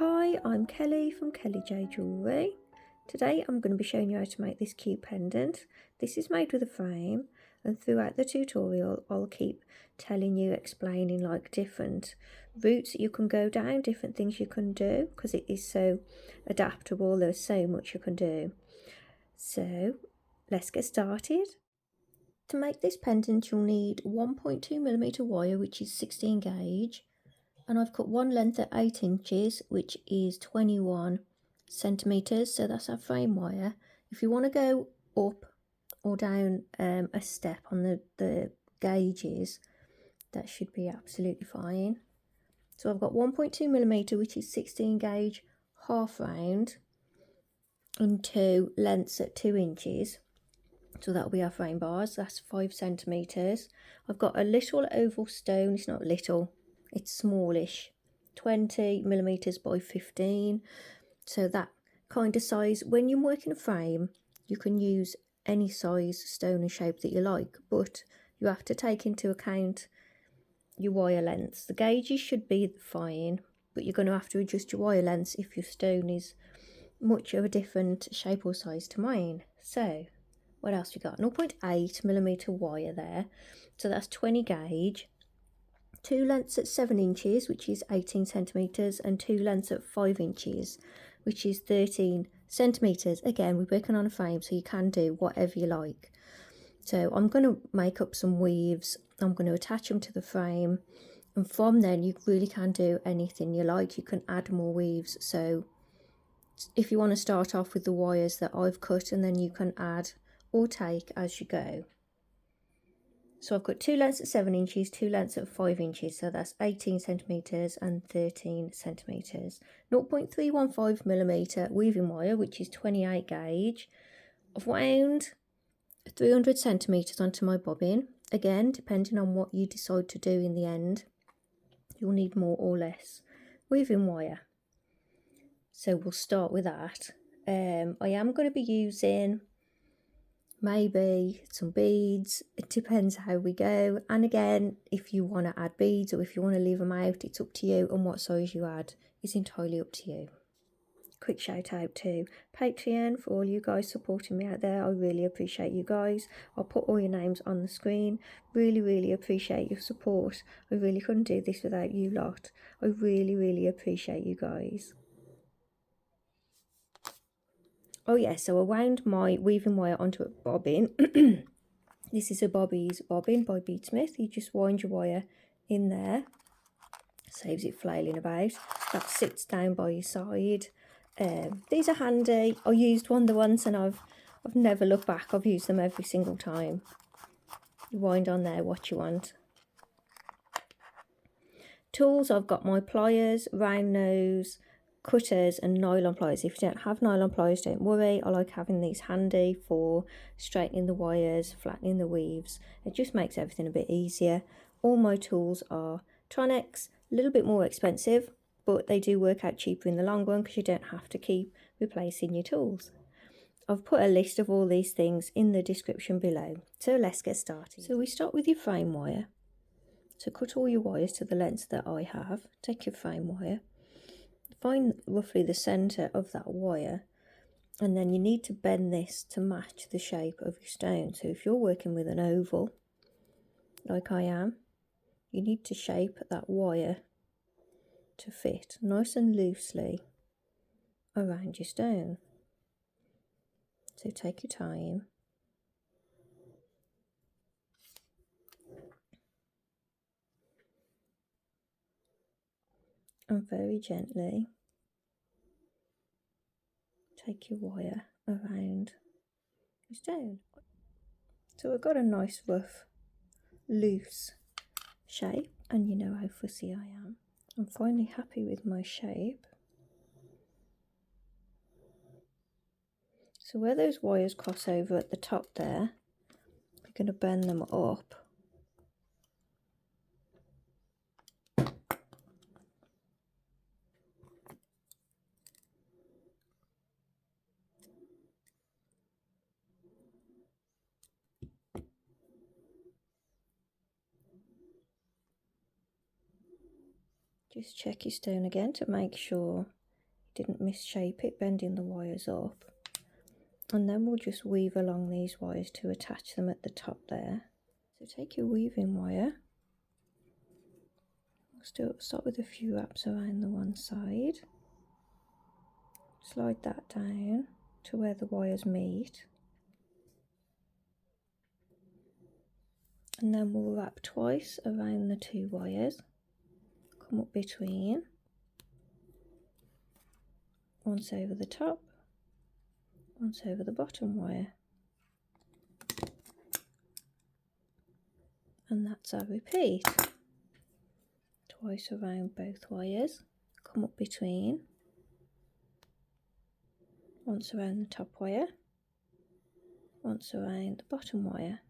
Hi, I'm Kelly from Kelly J Jewellery. Today I'm going to be showing you how to make this cute pendant. This is made with a frame, and throughout the tutorial I'll keep telling you, explaining like different routes that you can go down, different things you can do, because it is so adaptable. There's so much you can do. So let's get started. To make this pendant you'll need 1.2mm wire, which is 16 gauge. And I've cut one length at 8 inches, which is 21 centimetres, so that's our frame wire. If you want to go up or down a step on the gauges, that should be absolutely fine. So I've got 1.2mm, which is 16 gauge half round, and two lengths at 2 inches. So that'll be our frame bars. That's 5 centimetres. I've got a little oval stone. It's not little, it's smallish, 20mm by 15. So that kind of size. When you're working a frame, you can use any size stone and shape that you like, but you have to take into account your wire lengths. The gauges should be fine, but you're going to have to adjust your wire lengths if your stone is much of a different shape or size to mine. So what else we got? 0.8mm wire there, so that's 20 gauge. Two lengths at 7 inches, which is 18 centimetres, and two lengths at 5 inches, which is 13 centimetres. Again, we're working on a frame, so you can do whatever you like. So I'm going to make up some weaves. I'm going to attach them to the frame, and from then you really can do anything you like. You can add more weaves. So if you want to start off with the wires that I've cut, and then you can add or take as you go. So I've got two lengths at 7 inches, two lengths at 5 inches, so that's 18 centimetres and 13 centimetres. 0.315mm weaving wire, which is 28 gauge. I've wound 300 centimetres onto my bobbin. Again, depending on what you decide to do in the end, you'll need more or less weaving wire. So we'll start with that. I am going to be using maybe some beads. It depends how we go, and again, if you want to add beads or if you want to leave them out, it's up to you, and what size you add is entirely up to you. Quick shout out to Patreon for all you guys supporting me out there. I really appreciate you guys. I'll put all your names on the screen. Really appreciate your support. I really couldn't do this without you lot. I really appreciate you guys. Oh yeah, so I wound my weaving wire onto a bobbin. This is a Bobeeze bobbin by Beadsmith. You just wind your wire in there, saves it flailing about. That sits down by your side. These are handy. I used one the once and I've never looked back. I've used them every single time. You wind on there what you want. Tools, I've got my pliers, round nose, cutters and nylon pliers. If you don't have nylon pliers, don't worry. I like having these handy for straightening the wires, flattening the weaves. It just makes everything a bit easier. All my tools are Tronex, a little bit more expensive, but they do work out cheaper in the long run because you don't have to keep replacing your tools. I've put a list of all these things in the description below. So let's get started. So we start with your frame wire. So cut all your wires to the length that I have. Take your frame wire, find roughly the centre of that wire, and then you need to bend this to match the shape of your stone. So if you're working with an oval, like I am, you need to shape that wire to fit nice and loosely around your stone. So take your time. And very gently take your wire around your stone. So I've got a nice rough loose shape, and you know how fussy I am. I'm finally happy with my shape. So where those wires cross over at the top there, we're going to bend them up. Just check your stone again to make sure didn't misshape it, bending the wires up. And then we'll just weave along these wires to attach them at the top there. So take your weaving wire, start with a few wraps around the one side, slide that down to where the wires meet, and then we'll wrap twice around the two wires, come up between, once over the top, once over the bottom wire, and that's our repeat. Twice around both wires, come up between, once around the top wire, once around the bottom wire.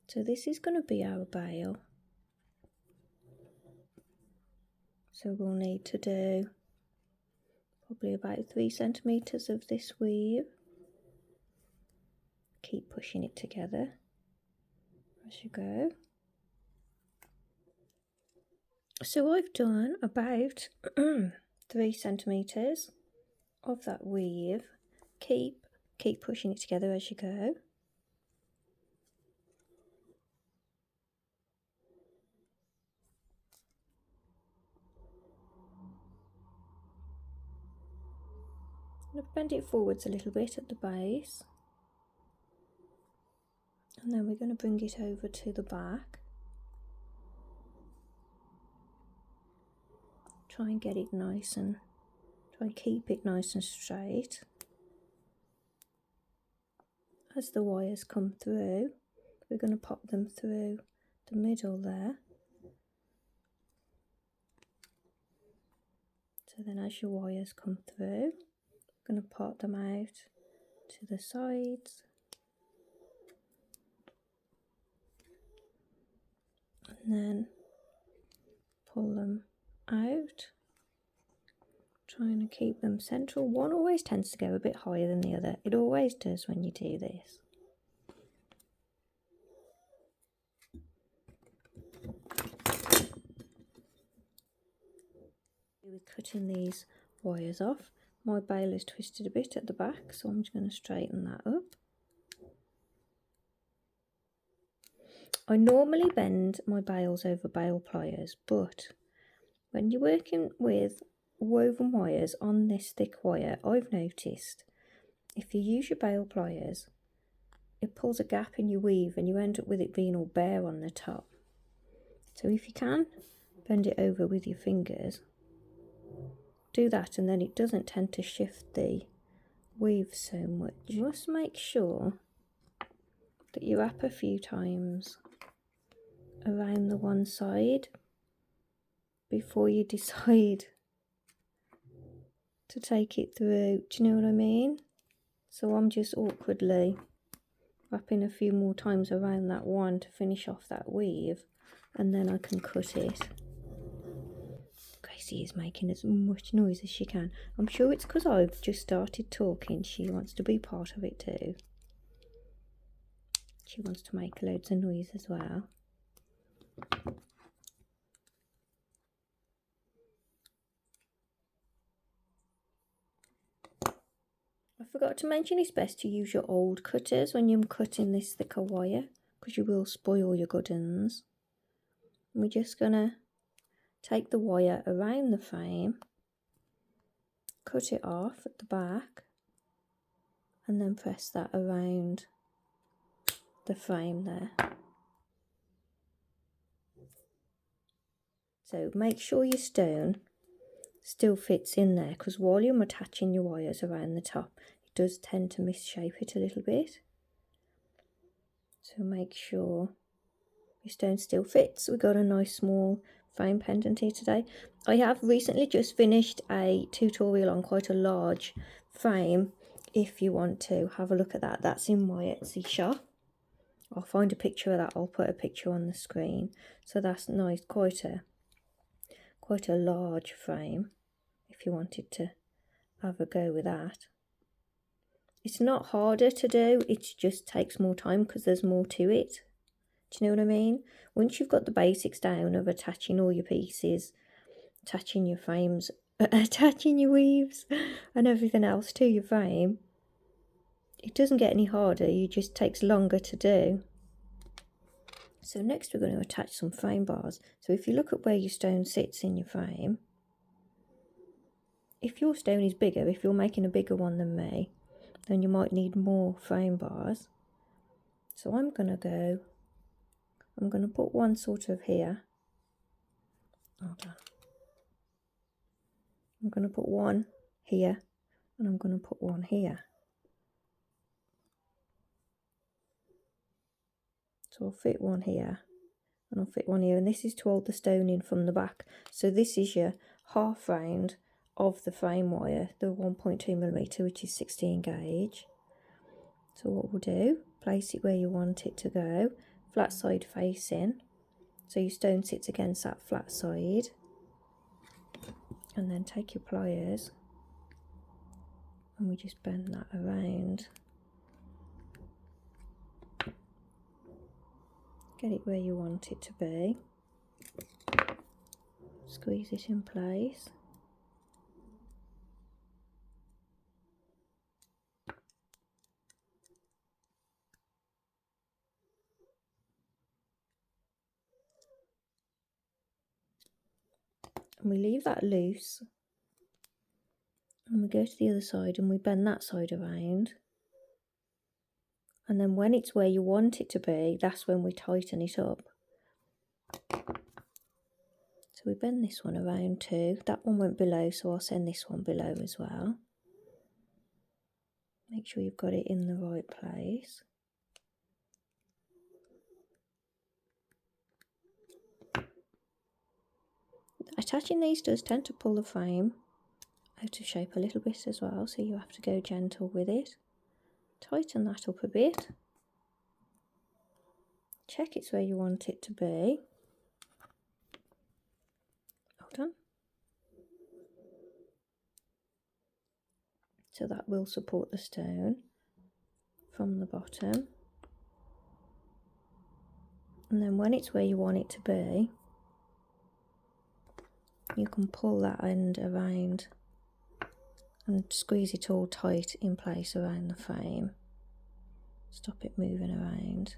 So this is going to be our bail. So we'll need to do probably about 3 centimeters of this weave. Keep pushing it together as you go. So I've done about 3 centimeters of that weave. Keep pushing it together as you go. I've bent it forwards a little bit at the base, and then we're going to bring it over to the back. Try and get it nice and try and keep it nice and straight. As the wires come through, we're going to pop them through the middle there. So then as your wires come through, I'm going to pop them out to the sides. And then pull them out, trying to keep them central. One always tends to go a bit higher than the other. It always does when you do this. With cutting these wires off, my bail is twisted a bit at the back, so I'm just going to straighten that up. I normally bend my bails over bail pliers, but when you're working with woven wires on this thick wire, I've noticed if you use your bail pliers, it pulls a gap in your weave and you end up with it being all bare on the top. So if you can, bend it over with your fingers. Do that, and then it doesn't tend to shift the weave so much. You must make sure that you wrap a few times around the one side before you decide to take it through. Do you know what I mean? So I'm just awkwardly wrapping a few more times around that one to finish off that weave, and then I can cut it. Gracie is making as much noise as she can. I'm sure it's because I've just started talking. She wants to be part of it too. She wants to make loads of noise as well. I forgot to mention it's best to use your old cutters when you're cutting this thicker wire, because you will spoil your good uns. We're just going to take the wire around the frame, cut it off at the back, and then press that around the frame there. So make sure your stone still fits in there, because while you're attaching your wires around the top, it does tend to misshape it a little bit. So make sure your stone still fits. We've got a nice small frame pendant here today. I have recently just finished a tutorial on quite a large frame. If you want to have a look at that, that's in my Etsy shop. I'll find a picture of that. I'll put a picture on the screen. So that's nice, quite a large frame if you wanted to have a go with that. It's not harder to do, it just takes more time because there's more to it. Do you know what I mean? Once you've got the basics down of attaching all your pieces, attaching your frames attaching your weaves and everything else to your frame, it doesn't get any harder, it just takes longer to do. So next we're going to attach some frame bars. So if you look at where your stone sits in your frame, if your stone is bigger, if you're making a bigger one than me, then you might need more frame bars. So I'm going to put one sort of here. Hold on. I'm going to put one here and I'm going to put one here. So I'll fit one here and I'll fit one here, and this is to hold the stone in from the back. So this is your half round of the frame wire, the 1.2mm, which is 16 gauge. So what we'll do, place it where you want it to go, flat side facing, so your stone sits against that flat side, and then take your pliers and we just bend that around. Get it where you want it to be. Squeeze it in place. And we leave that loose. And we go to the other side and we bend that side around. And then when it's where you want it to be, that's when we tighten it up. So we bend this one around too. That one went below, so I'll send this one below as well. Make sure you've got it in the right place. Attaching these does tend to pull the frame out of shape a little bit as well, so you have to go gentle with it. Tighten that up a bit. Check it's where you want it to be. Hold on. So that will support the stone from the bottom. And then when it's where you want it to be, you can pull that end around and squeeze it all tight in place around the frame. Stop it moving around.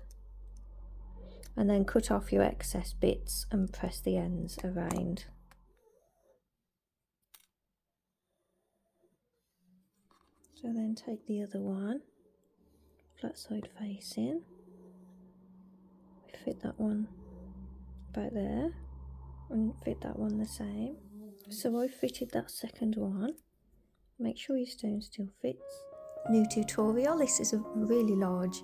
And then cut off your excess bits and press the ends around. So then take the other one, flat side facing. We fit that one about there and fit that one the same. So I've fitted that second one. Make sure your stone still fits. New tutorial. This is a really large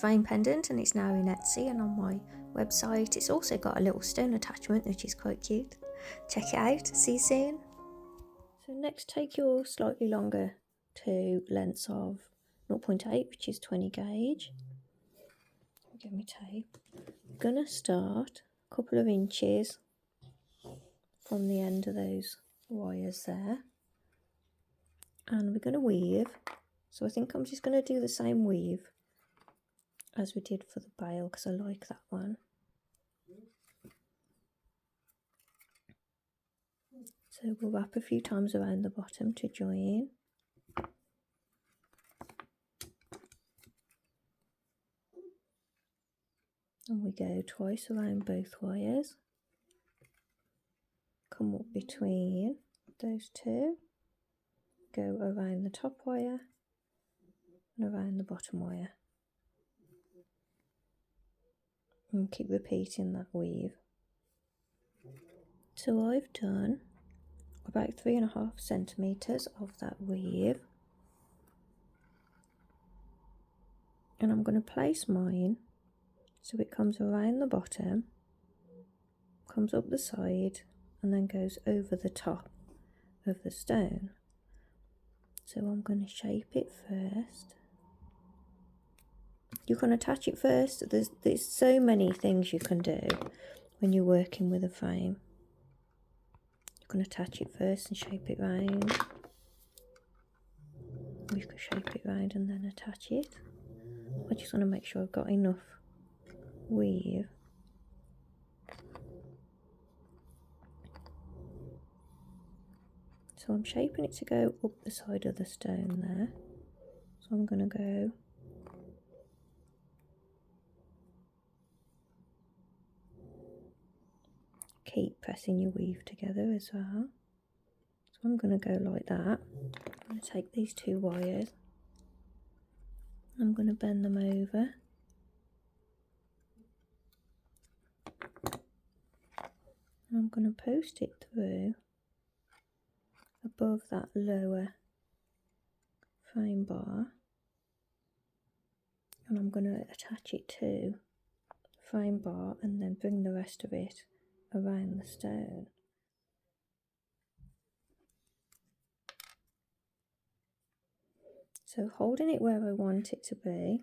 frame pendant and it's now in Etsy and on my website. It's also got a little stone attachment which is quite cute. Check it out. See you soon. So next take your slightly longer two lengths of 0.8, which is 20 gauge. Get me tape. I'm gonna start a couple of inches from the end of those wires there. And we're going to weave. So I think I'm just going to do the same weave as we did for the bail because I like that one. So we'll wrap a few times around the bottom to join. And we go twice around both wires. Come up between those two. Go around the top wire and around the bottom wire. And keep repeating that weave. So I've done about 3.5 centimetres of that weave. And I'm going to place mine so it comes around the bottom, comes up the side, and then goes over the top of the stone. So I'm going to shape it first. You can attach it first. There's so many things you can do when you're working with a frame. You can attach it first and shape it round. Or you can shape it round and then attach it. I just want to make sure I've got enough weave. So I'm shaping it to go up the side of the stone there. So I'm going to go keep pressing your weave together as well. So I'm going to go like that. I'm going to take these 2 wires. I'm going to bend them over. And I'm going to post it through above that lower frame bar. And I'm going to attach it to the frame bar and then bring the rest of it around the stone. So holding it where I want it to be,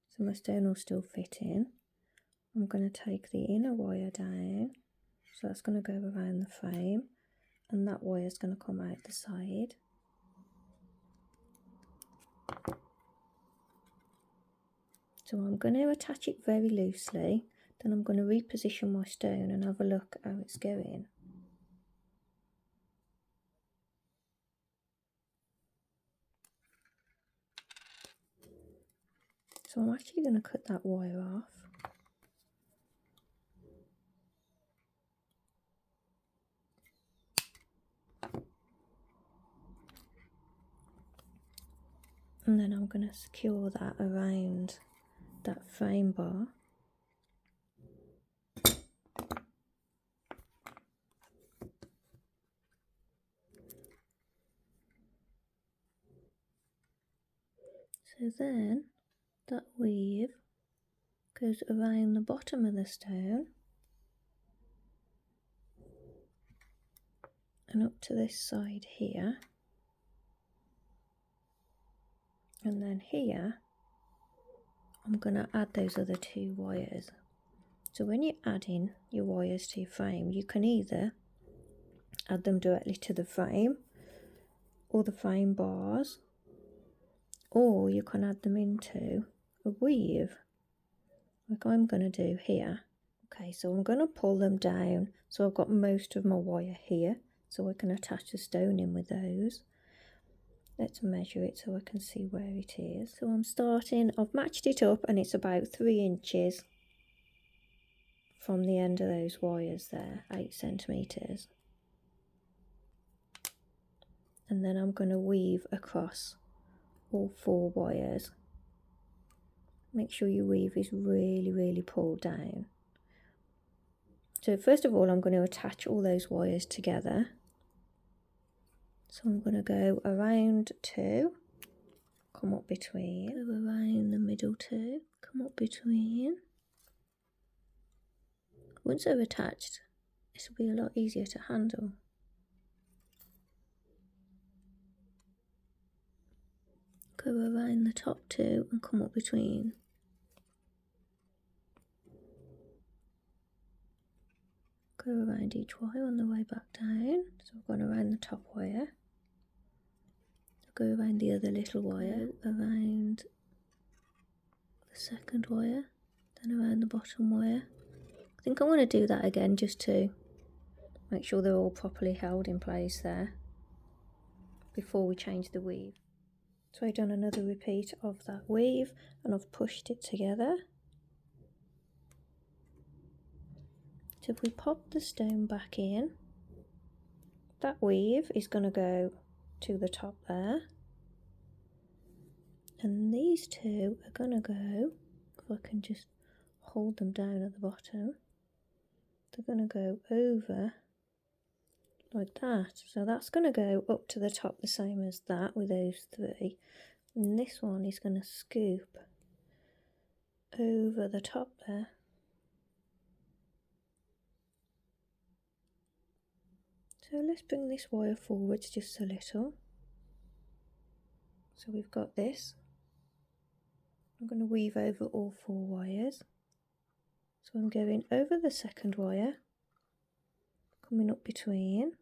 so my stone will still fit in, I'm going to take the inner wire down, so that's going to go around the frame, and that wire is going to come out the side. So I'm going to attach it very loosely, then I'm going to reposition my stone and have a look how it's going. So I'm actually going to cut that wire off. And then I'm going to secure that around that frame bar. So then that weave goes around the bottom of the stone and up to this side here, and then here I'm going to add those other 2 wires. So when you're adding your wires to your frame, you can either add them directly to the frame or the frame bars, or you can add them into a weave like I'm going to do here. Okay, so I'm going to pull them down so I've got most of my wire here, so I can attach the stone in with those. Let's measure it so I can see where it is. So I'm starting, I've matched it up and it's about 3 inches from the end of those wires there, 8 centimetres. And then I'm going to weave across all 4 wires. Make sure your weave is really pulled down. So first of all I'm going to attach all those wires together. So I'm going to go around 2, come up between, go around the middle 2, come up between. Once they're attached, this will be a lot easier to handle. Go around the top 2 and come up between. Go around each wire on the way back down. So I've gone around the top wire. Go around the other little wire, around the second wire, then around the bottom wire. I think I want to do that again just to make sure they're all properly held in place there before we change the weave. So I've done another repeat of that weave and I've pushed it together. So if we pop the stone back in, that weave is going to go to the top there, and these 2 are going to go, if I can just hold them down at the bottom, they're going to go over like that. So that's going to go up to the top the same as that with those 3, and this one is going to scoop over the top there. So let's bring this wire forwards just a little. So we've got this. I'm going to weave over all 4 wires. So I'm going over the second wire, coming up between,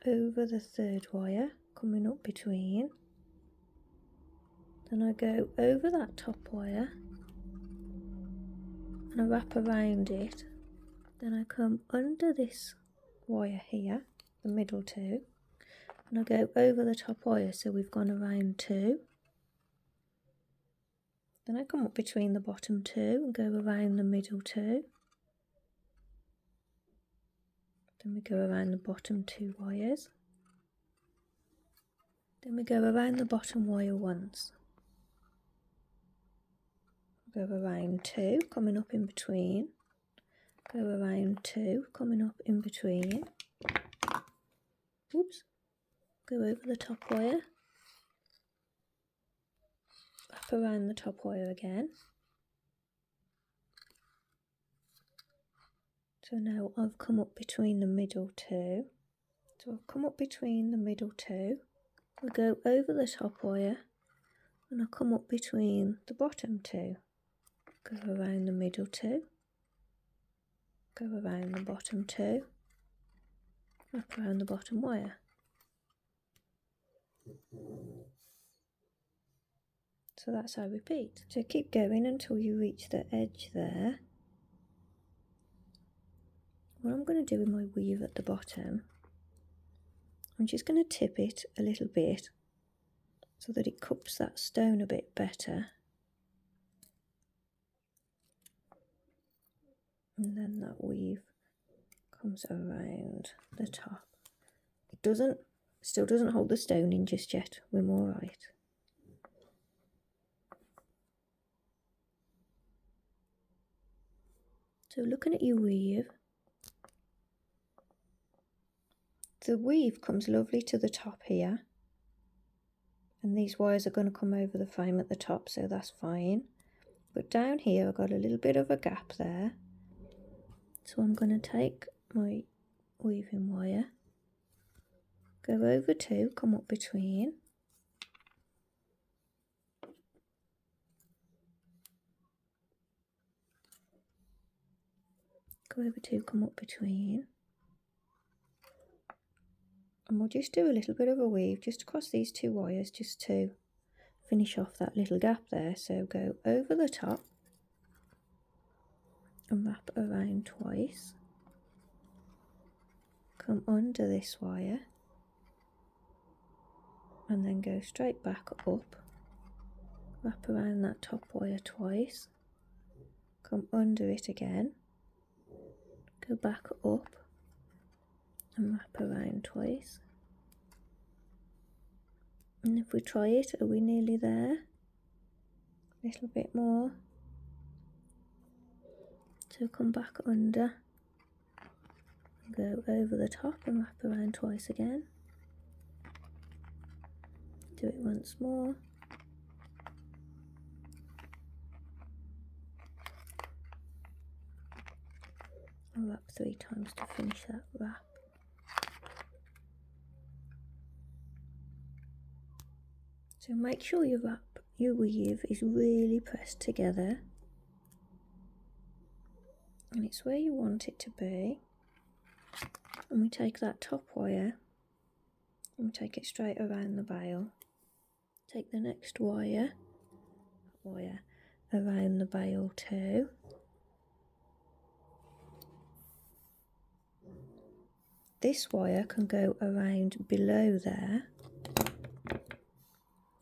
over the third wire, coming up between, then I go over that top wire and I wrap around it, then I come under this wire here, the middle two, and I go over the top wire, so we've gone around 2. Then I come up between the bottom 2 and go around the middle 2. Then we go around the bottom 2 wires. Then we go around the bottom wire once. Go around 2, coming up in between. Go around 2, coming up in between. Oops. Go over the top wire. Wrap around the top wire again. So now I've come up between the middle 2. So I've come up between the middle 2. I go over the top wire and I come up between the bottom 2. Go around the middle 2. Go around the bottom 2. Wrap around the bottom wire. So that's how I repeat. So keep going until you reach the edge there. What I'm going to do with my weave at the bottom, I'm just going to tip it a little bit so that it cups that stone a bit better. And then that weave comes around the top. It still doesn't hold the stone in just yet. We're all right. So looking at your weave, the weave comes lovely to the top here, and these wires are going to come over the frame at the top, so that's fine. But down here I've got a little bit of a gap there, so I'm going to take my weaving wire, go over 2, come up between, go over 2, come up between, and we'll just do a little bit of a weave just across these 2 wires just to finish off that little gap there. So go over the top and wrap around twice, come under this wire and then go straight back up, wrap around that top wire twice, come under it again, go back up and wrap around twice. And if we try it, are we nearly there? A little bit more. So come back under, go over the top and wrap around twice again. Do it once more. I'll wrap 3 times to finish that wrap. So make sure your weave is really pressed together, and it's where you want it to be. And we take that top wire and we take it straight around the bail. Take the next wire around the bail too. This wire can go around below there.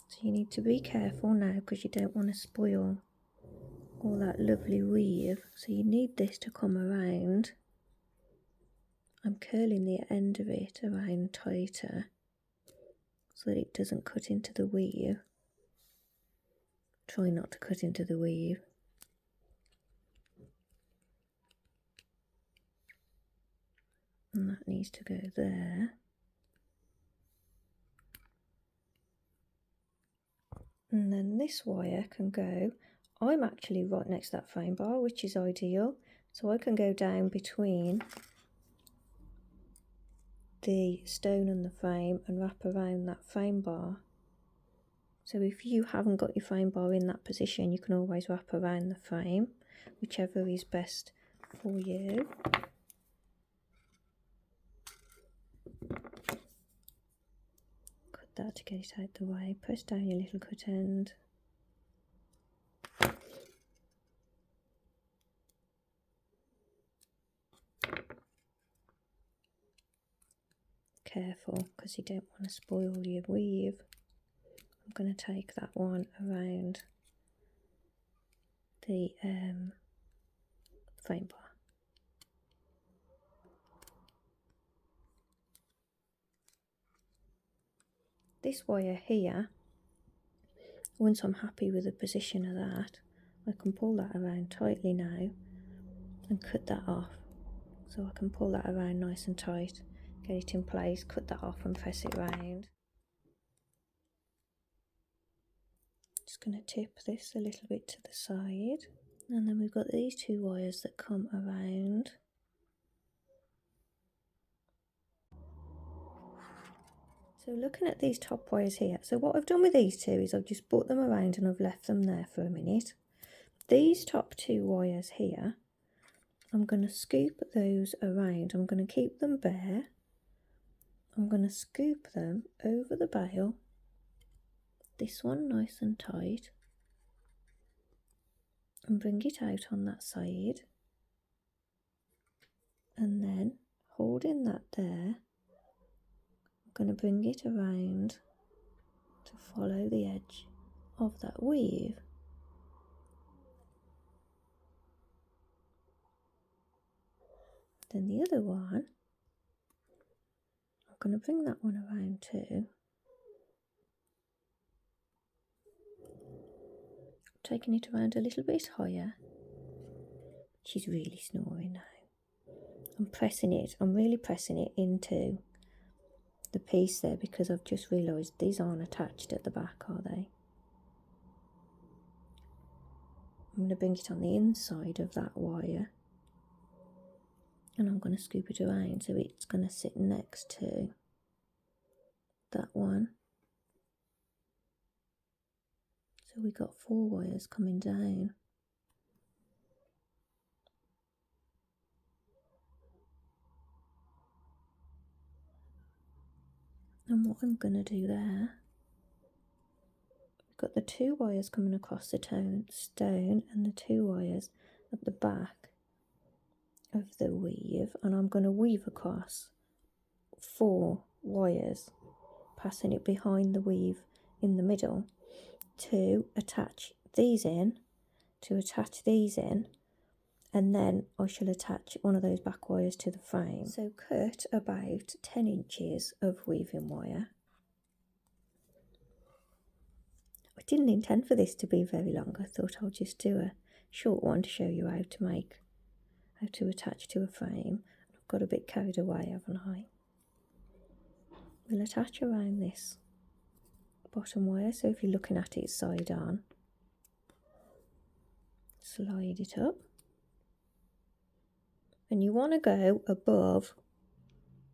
So you need to be careful now because you don't want to spoil all that lovely weave. So you need this to come around. I'm curling the end of it around tighter so that it doesn't cut into the weave. Try not to cut into the weave. And that needs to go there. And then this wire can go, I'm actually right next to that frame bar, which is ideal. So I can go down between the stone and the frame and wrap around that frame bar. So if you haven't got your frame bar in that position, you can always wrap around the frame, whichever is best for you. Cut that to get it out the way. Press down your little cut end. careful because you don't want to spoil your weave. I'm going to take that one around the frame bar. This wire here, once I'm happy with the position of that, I can pull that around tightly now and cut that off. So I can pull that around nice and tight, get it in place, cut that off and press it round. Just going to tip this a little bit to the side, and then we've got these two wires that come around. So looking at these top wires here, so what I've done with these two is I've just brought them around and I've left them there for a minute. These top two wires here, I'm going to scoop those around. I'm going to keep them bare. I'm going to scoop them over the bail. This one nice and tight. And bring it out on that side. And then holding that there, I'm going to bring it around to follow the edge of that weave. Then the other one, I'm going to bring that one around too. Taking it around a little bit higher. She's really snoring now. I'm pressing it, I'm really pressing it into the piece there because I've just realised these aren't attached at the back, are they? I'm going to bring it on the inside of that wire and I'm going to scoop it around so it's going to sit next to that one. So we got 4 wires coming down. And what I'm going to do there, we've got the 2 wires coming across the stone and the 2 wires at the back of the weave, and I'm going to weave across 4 wires, passing it behind the weave in the middle to attach these in, and then I shall attach one of those back wires to the frame. So cut about 10 inches of weaving wire. I didn't intend for this to be very long. I thought I'll just do a short one to show you how to attach to a frame. I've got a bit carried away, haven't I? We'll attach around this bottom wire, so if you're looking at it side on, slide it up. And you want to go above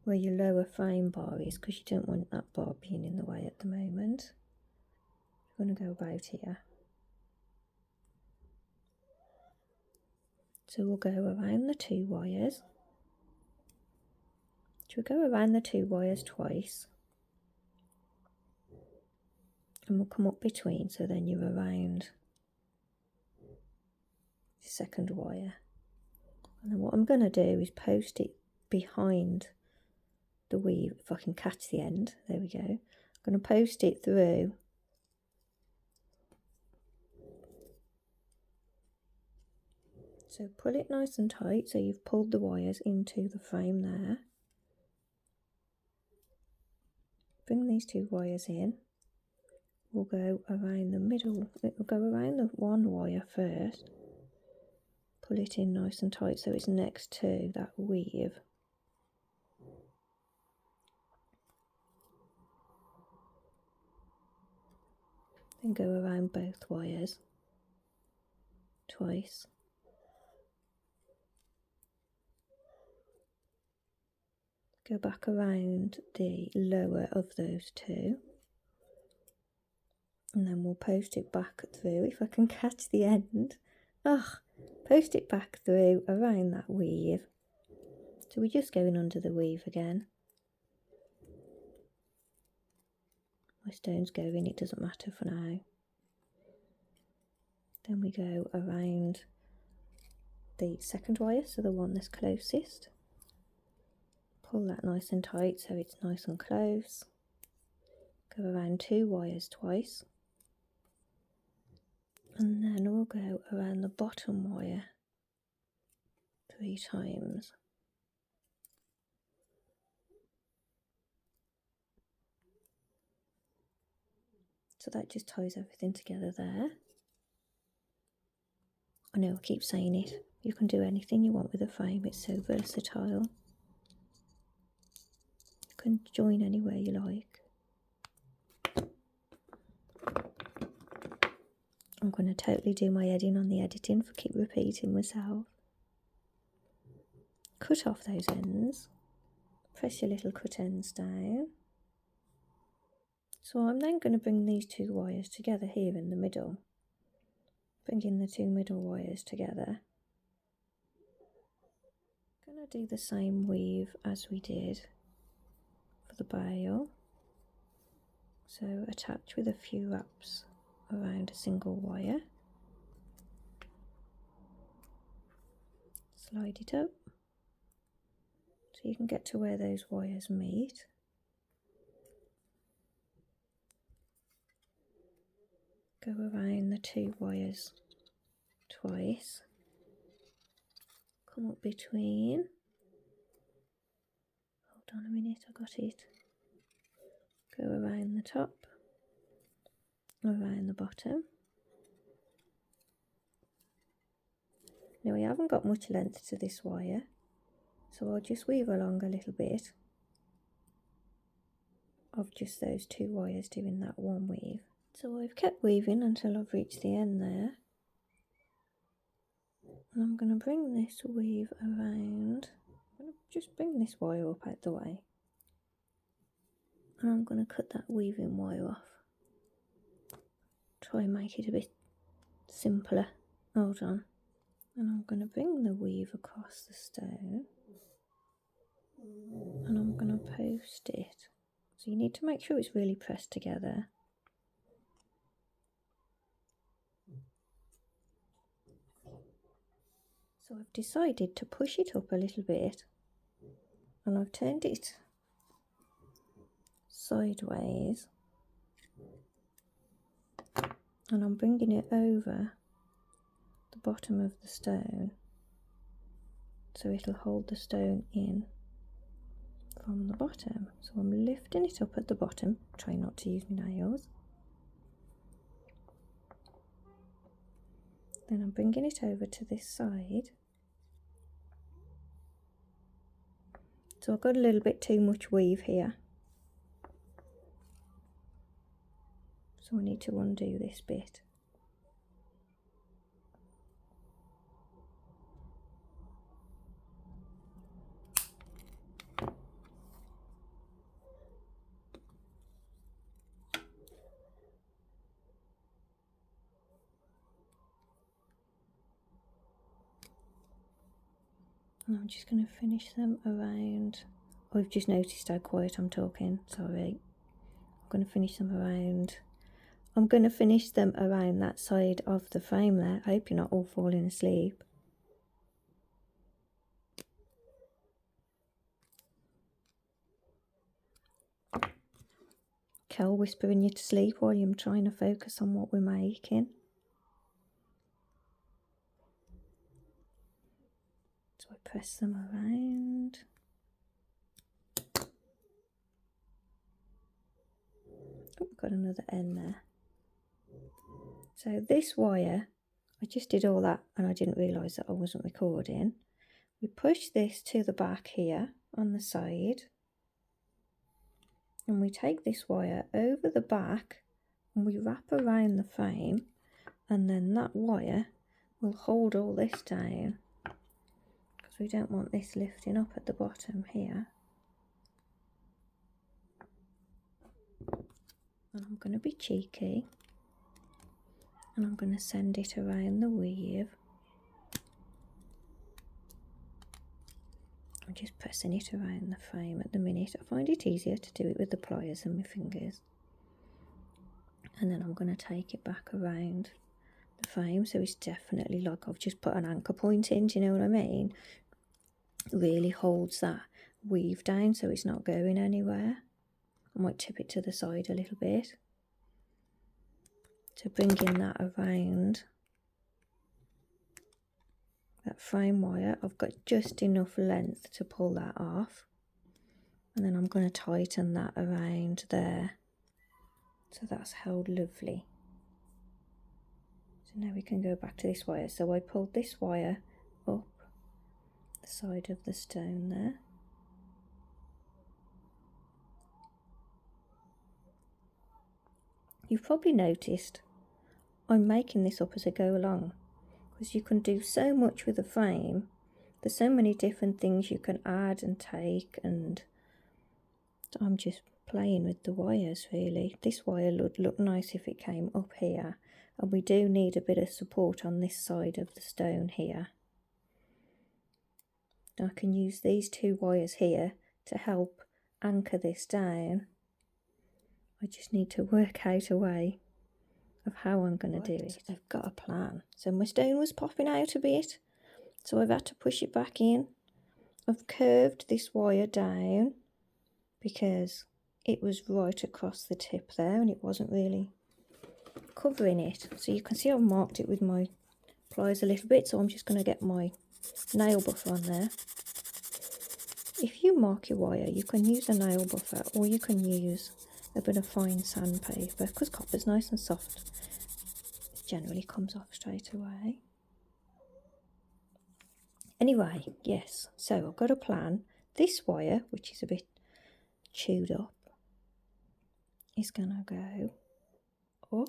where your lower frame bar is because you don't want that bar being in the way at the moment. You want to go about here. So we'll go around the 2 wires. So we'll go around the 2 wires twice. And we'll come up between, so then you're around the second wire. And then what I'm going to do is post it behind the weave, if I can catch the end. There we go. I'm going to post it through so pull it nice and tight so you've pulled the wires into the frame there. Bring these 2 wires in. We'll go around the middle, we'll go around the 1 wire first, pull it in nice and tight so it's next to that weave. Then go around both wires twice. Go back around the lower of those 2. And then we'll post it back through, if I can catch the end. Post it back through around that weave. So we're just going under the weave again. My stone's going, it doesn't matter for now. Then we go around the second wire, so the one that's closest. pull that nice and tight so it's nice and close. Go around 2 wires twice, and then we'll go around the bottom wire 3 times. So that just ties everything together there. I know I keep saying it, you can do anything you want with a frame, it's so versatile. You can join anywhere you like. I'm going to totally do my head in on the editing for keep repeating myself. Cut off those ends, press your little cut ends down. So I'm then going to bring these 2 wires together here in the middle. Bringing the 2 middle wires together. Going to do the same weave as we did for the bail. So attach with a few wraps around a single wire. Slide it up so you can get to where those wires meet. Go around the 2 wires twice. Come up between. Hold on a minute, I got it. Go around the top, around the bottom. Now we haven't got much length to this wire, so I'll just weave along a little bit of just those 2 wires doing that one weave. So I've kept weaving until I've reached the end there. And I'm going to bring this weave around. I'm going to just bring this wire up out the way. And I'm going to cut that weaving wire off. Try and make it a bit simpler. Hold on. And I'm going to bring the weave across the stone. And I'm going to post it. So you need to make sure it's really pressed together. So I've decided to push it up a little bit, and I've turned it sideways, and I'm bringing it over the bottom of the stone so it'll hold the stone in from the bottom. So I'm lifting it up at the bottom, try not to use my nails. Then I'm bringing it over to this side. So I've got a little bit too much weave here. So I need to undo this bit. And I'm just going to finish them around. Oh, I've just noticed how quiet I'm talking, sorry. I'm going to finish them around. I'm going to finish them around that side of the frame there. I hope you're not all falling asleep. Kel whispering you to sleep while I'm trying to focus on what we're making. So I press them around. Oh, got another end there. So this wire, I just did all that and I didn't realise that I wasn't recording. We push this to the back here on the side, and we take this wire over the back and we wrap around the frame, and then that wire will hold all this down because we don't want this lifting up at the bottom here. And I'm going to be cheeky and I'm going to send it around the weave. I'm just pressing it around the frame at the minute. I find it easier to do it with the pliers than my fingers. And then I'm going to take it back around the frame so it's definitely like I've just put an anchor point in, do you know what I mean? It really holds that weave down so it's not going anywhere. I might tip it to the side a little bit. So bringing that around that frame wire, I've got just enough length to pull that off. And then I'm going to tighten that around there. So that's held lovely. So now we can go back to this wire. So I pulled this wire up the side of the stone there. You've probably noticed I'm making this up as I go along, because you can do so much with the frame. There's so many different things you can add and take, and I'm just playing with the wires really. This wire would look nice if it came up here, and we do need a bit of support on this side of the stone here. I can use these two wires here to help anchor this down. I just need to work out a way of how I'm going to do it. I've got a plan. So my stone was popping out a bit, so I've had to push it back in. I've curved this wire down because it was right across the tip there and it wasn't really covering it. So you can see I've marked it with my pliers a little bit, so I'm just going to get my nail buffer on there. If you mark your wire, you can use a nail buffer or you can use a bit of fine sandpaper, because copper's nice and soft. It generally comes off straight away. Anyway, yes, so I've got a plan. This wire, which is a bit chewed up, is going to go up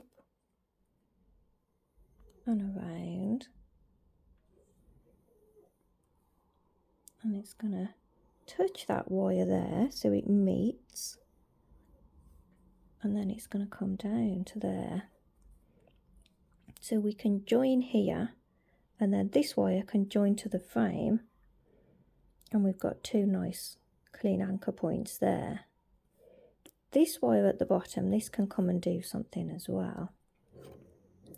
and around, and it's going to touch that wire there so it meets, and then it's going to come down to there. So we can join here, and then this wire can join to the frame, and we've got two nice clean anchor points there. This wire at the bottom, this can come and do something as well.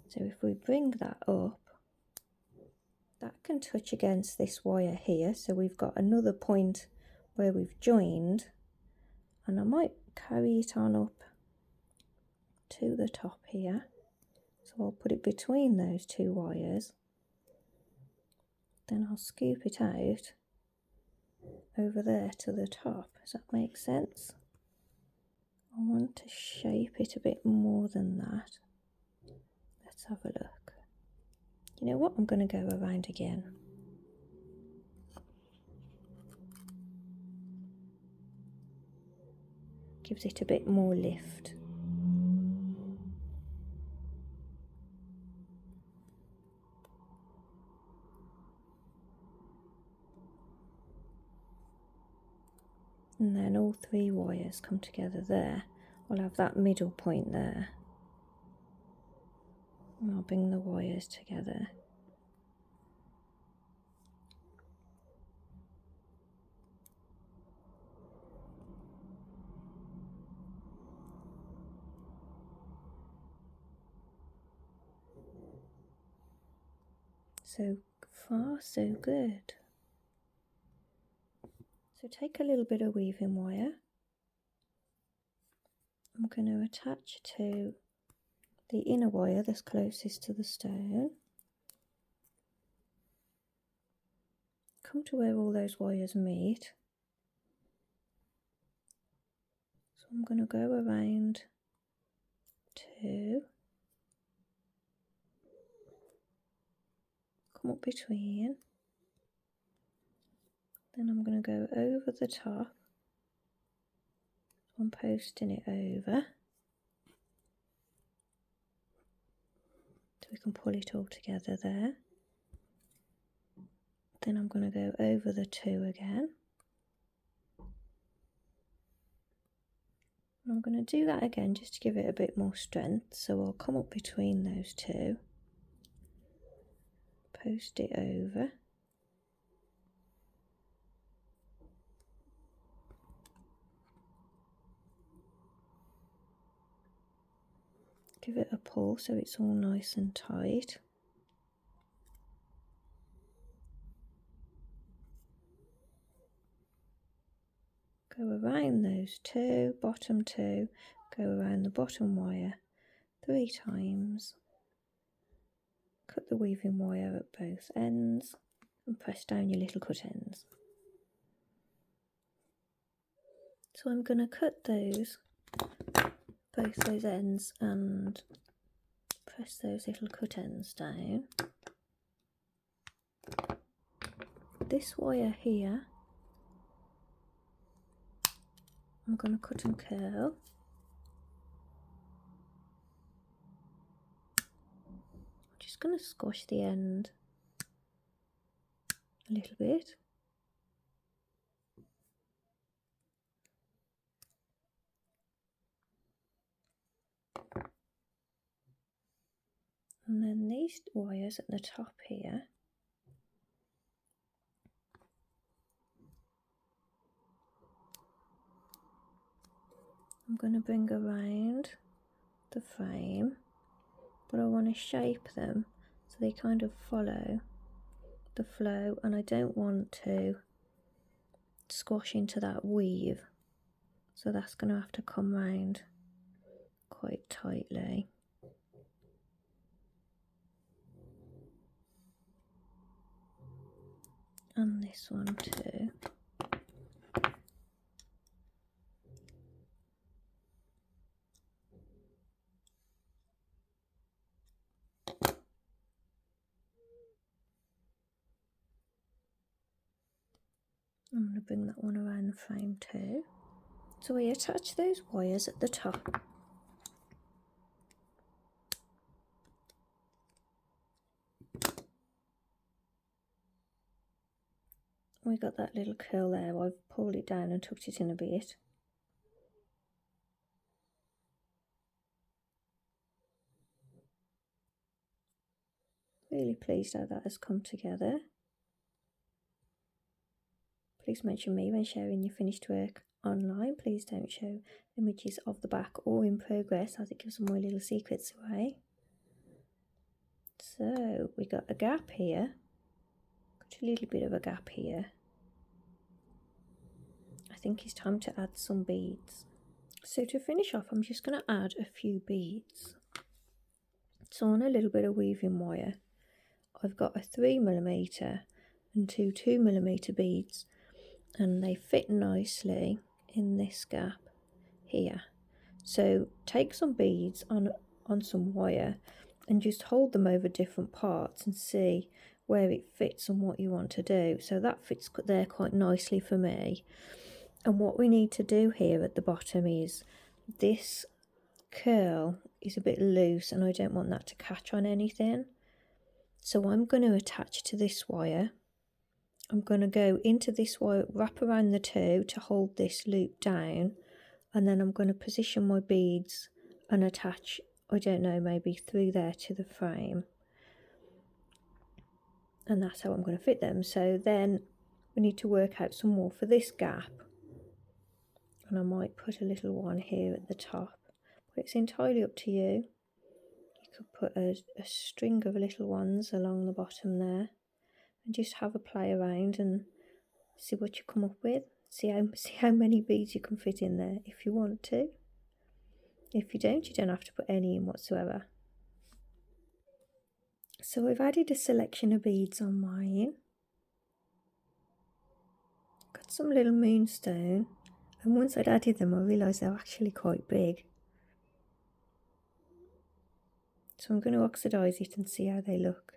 So if we bring that up, that can touch against this wire here, so we've got another point where we've joined, and I might carry it on up to the top here. So I'll put it between those two wires, then I'll scoop it out over there to the top. Does that make sense? I want to shape it a bit more than that. Let's have a look. You know what? I'm going to go around again. Gives it a bit more lift. And then all three wires come together there. I'll have that middle point there. And I'll bring the wires together. So far, so good. So take a little bit of weaving wire. I'm going to attach to the inner wire that's closest to the stone. Come to where all those wires meet. So I'm going to go around two. Come up between. Then I'm going to go over the top. I'm posting it over. So we can pull it all together there. Then I'm going to go over the two again. And I'm going to do that again just to give it a bit more strength. So I'll come up between those two. Post it over. Give it a pull so it's all nice and tight. around those two, bottom two, go around the bottom wire 3 times, cut the weaving wire at both ends and press down your little cut ends. So I'm going to cut those, both those ends, and press those little cut ends down. This wire here, I'm going to cut and curl. I'm just going to squash the end a little bit. And then these wires at the top here, I'm going to bring around the frame, but I want to shape them so they kind of follow the flow, and I don't want to squash into that weave, so that's going to have to come round quite tightly. And this one too. I'm going to bring that one around the frame too. So we attach those wires at the top. We got that little curl there, I've pulled it down and tucked it in a bit. Really pleased how that has come together. Please mention me when sharing your finished work online. Please don't show images of the back or in progress, as it gives all my little secrets away. So we got a gap here, got a little bit of a gap here. I think it's time to add some beads. So to finish off, I'm just going to add a few beads. So on a little bit of weaving wire, I've got a 3mm and two 2mm beads, and they fit nicely in this gap here. So take some beads on some wire and just hold them over different parts and see where it fits and what you want to do. So that fits there quite nicely for me. And what we need to do here at the bottom is, this curl is a bit loose and I don't want that to catch on anything. So I'm going to attach to this wire. I'm going to go into this wire, wrap around the two to hold this loop down, and then I'm going to position my beads and attach, I don't know, maybe through there to the frame. And that's how I'm going to fit them. So then we need to work out some more for this gap. And I might put a little one here at the top, but it's entirely up to you. You could put a string of little ones along the bottom there and just have a play around and see what you come up with. See how many beads you can fit in there if you want to. If you don't have to put any in whatsoever. So I've added a selection of beads on mine. Got some little moonstone, and once I'd added them I realised they were actually quite big. So I'm going to oxidise it and see how they look.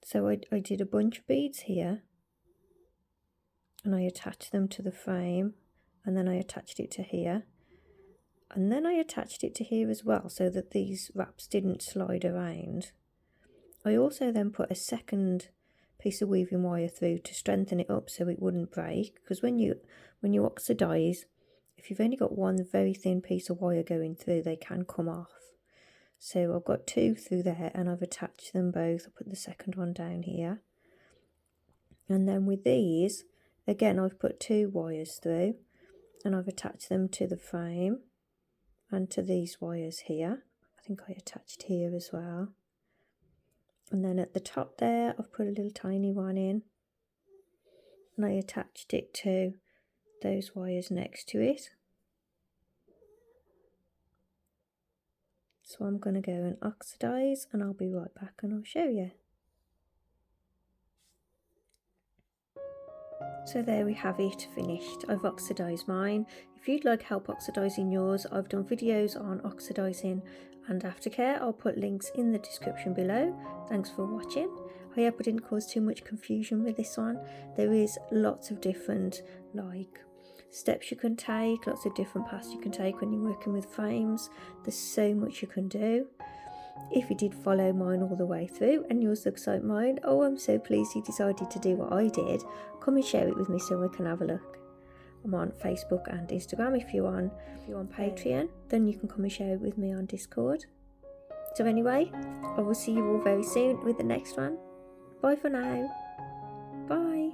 So I did a bunch of beads here, and I attached them to the frame, and then I attached it to here, and then I attached it to here as well so that these wraps didn't slide around. I also then put a second piece of weaving wire through to strengthen it up so it wouldn't break, because when you oxidise, if you've only got one very thin piece of wire going through, they can come off. So I've got two through there and I've attached them both. I put the second one down here, and then with these again I've put two wires through and I've attached them to the frame and to these wires here. I think I attached here as well. And then at the top there I've put a little tiny one in, and I attached it to those wires next to it. So I'm going to go and oxidise, and I'll be right back and I'll show you. So there we have it, finished. I've oxidised mine. If you'd like help oxidising yours, I've done videos on oxidising and aftercare. I'll put links in the description below. Thanks for watching. I hope I didn't cause too much confusion with this one. There is lots of different steps you can take, lots of different paths you can take when you're working with frames. There's so much you can do. If you did follow mine all the way through and yours looks like mine, oh, I'm so pleased you decided to do what I did. Come and share it with me so we can have a look. I'm on Facebook and Instagram. If you're on Patreon, then you can come and share it with me on Discord. So anyway, I will see you all very soon with the next one. Bye for now. Bye.